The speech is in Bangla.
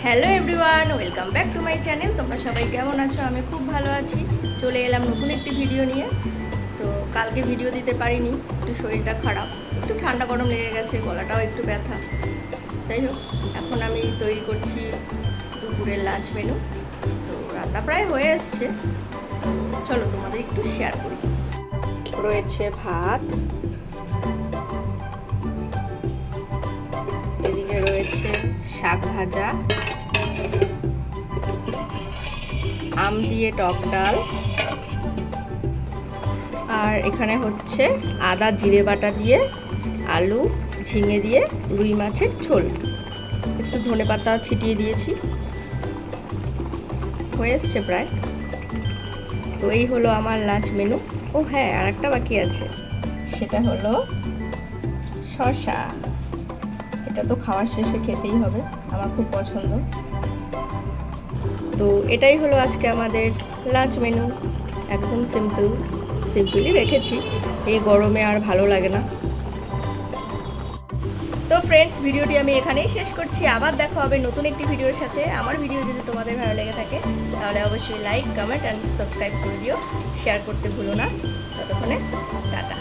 Hello everyone, welcome back to my channel. তোমরা সবাই কেমন আছো? আমি খুব ভালো আছি। চলে এলাম নতুন একটি ভিডিও নিয়ে। তো কালকে ভিডিও দিতে পারিনি, একটু শরীরটা খারাপ, একটু ঠান্ডা গরম লেগে গেছে, গলাটাও একটু ব্যথা। যাই হোক, এখন আমি তৈরি করছি দুপুরের লাঞ্চ মেনু। তো রান্না প্রায় হয়ে এসছে, চলো তোমাদের একটু শেয়ার করি। রয়েছে ভাত, এদিকে রয়েছে শাক ভাজা, আম দিয়ে টক ডাল, আর এখানে হচ্ছে আদা জিরে বাটা দিয়ে আলু ঝিঙে দিয়ে রুই মাছের ঝোল, একটু ধনেপাতা ছিটিয়ে দিয়েছি, হয়ে এসছে প্রায়। তো এই হলো আমার লাঞ্চ মেনু। ও হ্যাঁ, আর একটা বাকি আছে, সেটা হলো শসা। এটা তো খাওয়ার শেষে খেতেই হবে, আমার খুব পছন্দ। তো এটাই হলো আজকে আমাদের লাঞ্চ মেনু, একদম সিম্পলি রেখেছি, এই গরমে আর ভালো লাগে না। তো ফ্রেন্ডস, ভিডিওটি আমি এখানেই শেষ করছি। আবার দেখা হবে নতুন একটি ভিডিওর সাথে। আমার ভিডিও যদি তোমাদের ভালো লেগে থাকে তাহলে অবশ্যই লাইক, কমেন্ট অ্যান্ড সাবস্ক্রাইব করে দিও, শেয়ার করতে ভুলো না। ততক্ষণে টাটা।